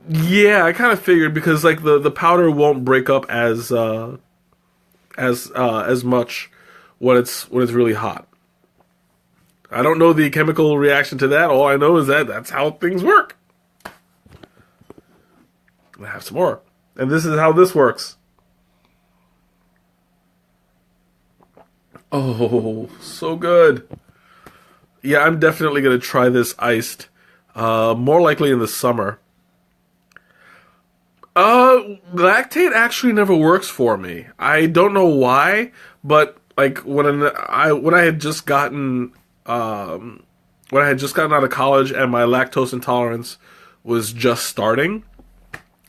Yeah, I kind of figured because like the powder won't break up as much when it's really hot. I don't know the chemical reaction to that. All I know is that that's how things work. I have some more, and this is how this works. Oh, so good. Yeah, I'm definitely gonna try this iced. More likely in the summer. Lactate actually never works for me. I don't know why, but like when I had just gotten out of college and my lactose intolerance was just starting,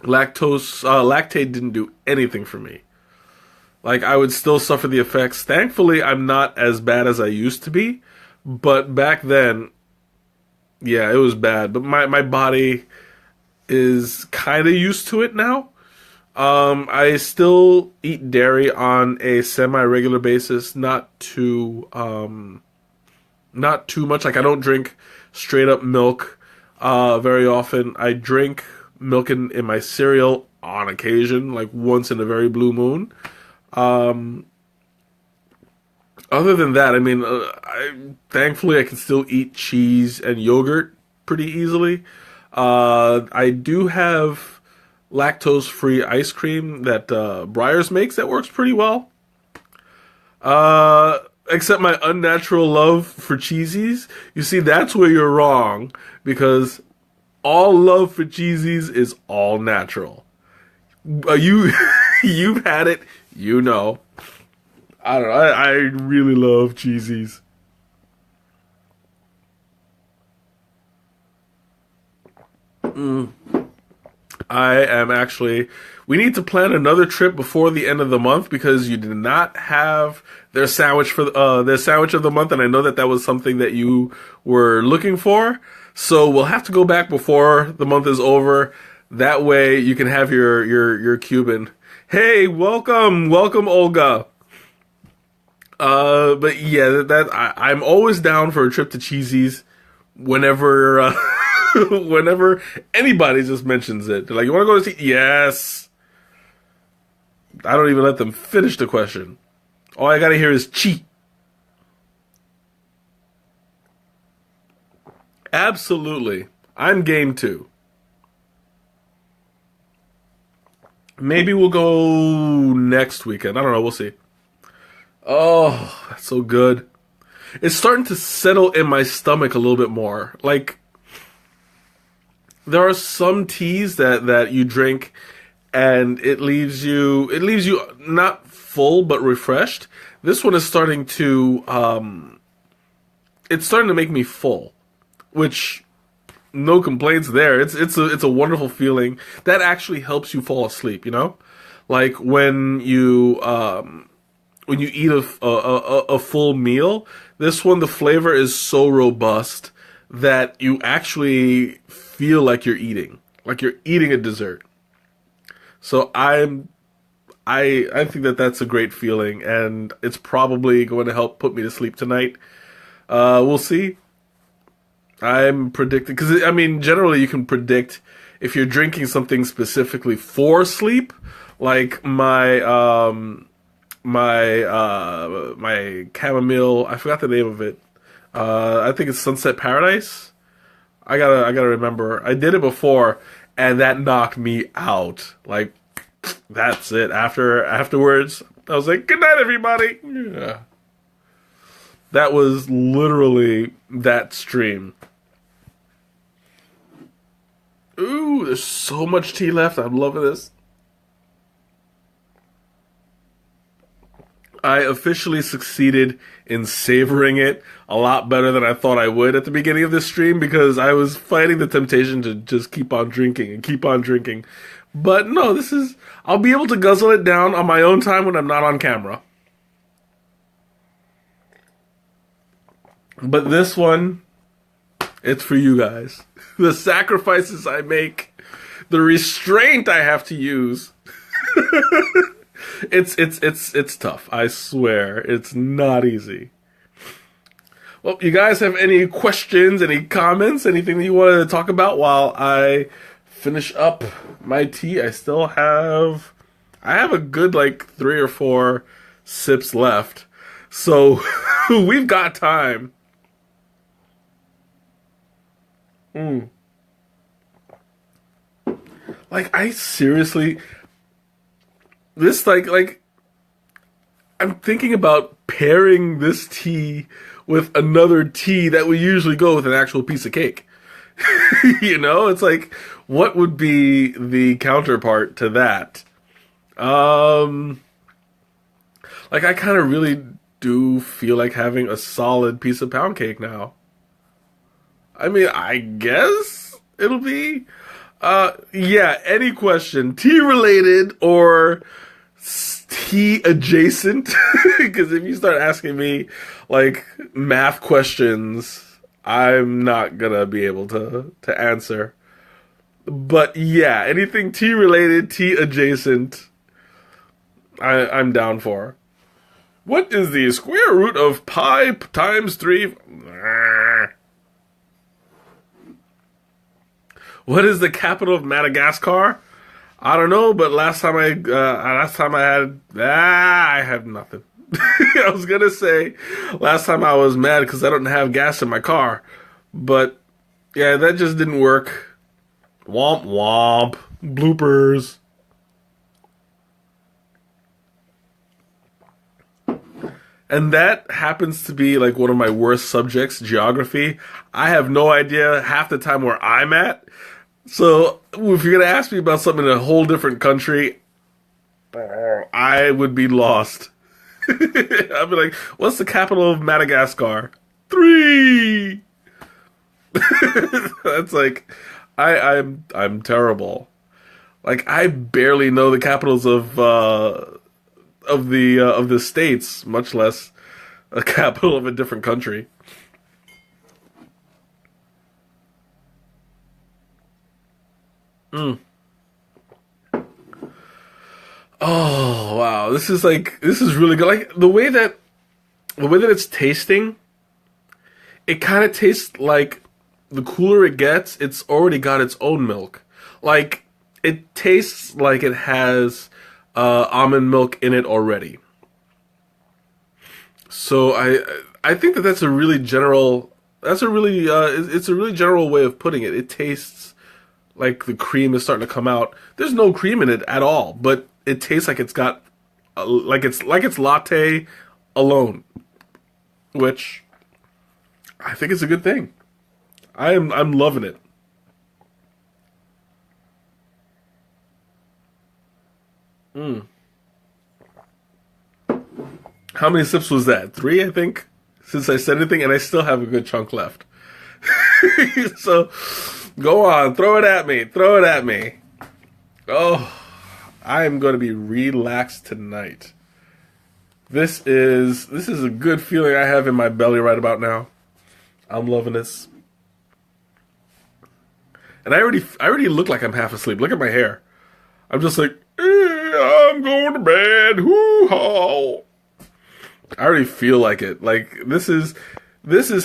lactate didn't do anything for me. Like I would still suffer the effects. Thankfully, I'm not as bad as I used to be, but back then, yeah, it was bad. But my body is kind of used to it now. I still eat dairy on a semi-regular basis, not too much. Like I don't drink straight up milk very often. I drink milk in my cereal on occasion, like once in a very blue moon. Other than that, I mean, thankfully I can still eat cheese and yogurt pretty easily. I do have lactose-free ice cream that Breyers makes that works pretty well. Except my unnatural love for cheesies. You see, that's where you're wrong, because all love for cheesies is all natural. You've had it, you know. I don't know. I really love cheesies. I am actually. We need to plan another trip before the end of the month because you did not have their sandwich for their sandwich of the month, and I know that was something that you were looking for. So we'll have to go back before the month is over. That way you can have your Cuban. Hey, welcome, Olga. But yeah, I'm always down for a trip to Cheesy's whenever whenever anybody just mentions it. They're like, you want to go to see? Yes. I don't even let them finish the question. All I gotta hear is chi. Absolutely. I'm game too. Maybe we'll go next weekend. I don't know. We'll see. Oh, that's so good. It's starting to settle in my stomach a little bit more. Like there are some teas that you drink and it leaves you not full but refreshed. This one is starting to it's starting to make me full, which no complaints there. It's a wonderful feeling that actually helps you fall asleep. Like when you eat a full meal. This one, the flavor is so robust that you actually feel like you're eating a dessert. So I think that that's a great feeling, and it's probably going to help put me to sleep tonight. We'll see. I'm predicting, because I mean, generally you can predict if you're drinking something specifically for sleep, like my chamomile. I forgot the name of it. I think it's Sunset Paradise. I gotta remember. I did it before, and that knocked me out. Like, that's it. Afterwards, I was like, "Good night, everybody." Yeah. That was literally that stream. Ooh, there's so much tea left. I'm loving this. I officially succeeded in savoring it a lot better than I thought I would at the beginning of this stream, because I was fighting the temptation to just keep on drinking and keep on drinking. But no, I'll be able to guzzle it down on my own time when I'm not on camera. But this one, it's for you guys. The sacrifices I make, the restraint I have to use. It's tough. I swear, it's not easy. Well, you guys have any questions, any comments, anything that you wanted to talk about while I finish up my tea? I have a good like 3 or 4 sips left, so we've got time. Like, I seriously, this like I'm thinking about pairing this tea with another tea that would usually go with an actual piece of cake. It's like, what would be the counterpart to that? Like, I kind of really do feel like having a solid piece of pound cake now. I mean, I guess it'll be, yeah, any question, tea related or tea adjacent, because if you start asking me like math questions, I'm not gonna be able to answer. But yeah, anything tea related, tea adjacent, I'm down for. What is the square root of pi times 3? What is the capital of Madagascar? I don't know, but last time I had, I have nothing. I was gonna say, last time I was mad because I don't have gas in my car, but yeah, that just didn't work. Womp womp. Bloopers. And that happens to be like one of my worst subjects, geography. I have no idea half the time where I'm at. So if you're going to ask me about something in a whole different country, I would be lost. I'd be like, what's the capital of Madagascar? 3! That's like, I'm terrible. Like, I barely know the capitals of the states, much less a capital of a different country. Oh wow, this is really good. Like the way that it's tasting, it kind of tastes like the cooler it gets, it's already got its own milk. Like it tastes like it has almond milk in it already. So I think that's a really general. It's a really general way of putting it. It tastes like the cream is starting to come out. There's no cream in it at all, but it tastes like it's got like it's latte alone, which I think is a good thing. I'm loving it. How many sips was that? 3, I think, since I said anything, and I still have a good chunk left. So, go on, throw it at me, throw it at me. Oh, I am going to be relaxed tonight. This is a good feeling I have in my belly right about now. I'm loving this. And I already look like I'm half asleep. Look at my hair. I'm just like, I'm going to bed. Hoo-ha. I already feel like it. Like this is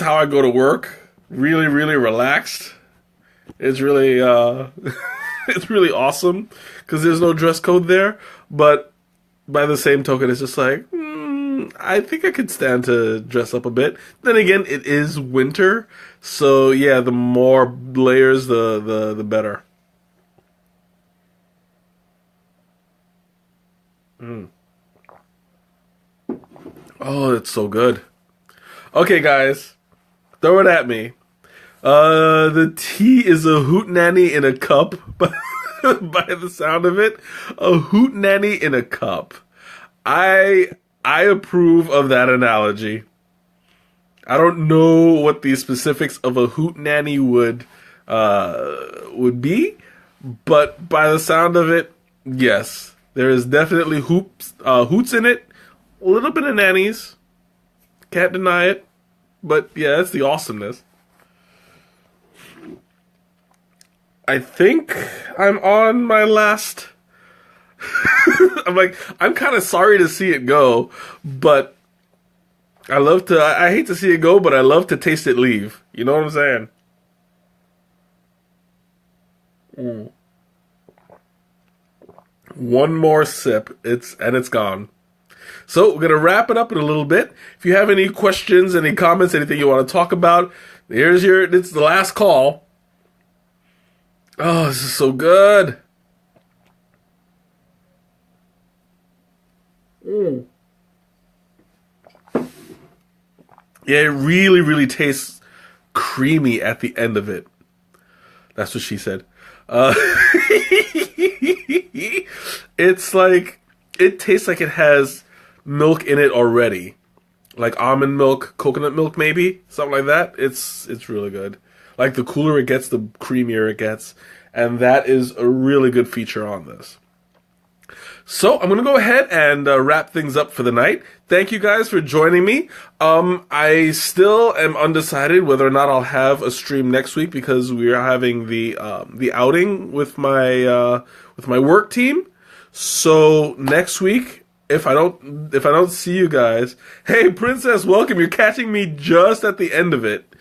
how I go to work. Really, really relaxed. It's really it's really awesome because there's no dress code there. But by the same token, it's just like I think I could stand to dress up a bit. Then again, it is winter, so yeah, the more layers, the better. Oh, it's so good. Okay, guys, throw it at me. The tea is a hootenanny in a cup, by the sound of it. A hootenanny in a cup. I approve of that analogy. I don't know what the specifics of a hootenanny would be, but by the sound of it, yes, there is definitely hoots in it. A little bit of nannies. Can't deny it. But yeah, that's the awesomeness. I think I'm on my last... I'm kind of sorry to see it go, but I hate to see it go, but I love to taste it leave. You know what I'm saying? One more sip, it's gone. So we're gonna wrap it up in a little bit. If you have any questions, any comments, anything you want to talk about, it's the last call. Oh, this is so good. Yeah, it really, really tastes creamy at the end of it. That's what she said. It's like, it tastes like it has milk in it already. Like almond milk, coconut milk maybe, something like that. It's really good. Like the cooler it gets, the creamier it gets. And that is a really good feature on this. So I'm going to go ahead and wrap things up for the night. Thank you guys for joining me. I still am undecided whether or not I'll have a stream next week because we are having the outing with my work team. So next week, if I don't see you guys, hey Princess, welcome. You're catching me just at the end of it.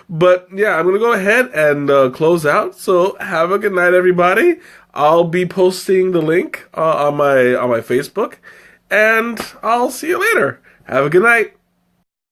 But yeah, I'm gonna go ahead and close out. So have a good night, everybody. I'll be posting the link on my Facebook, and I'll see you later. Have a good night.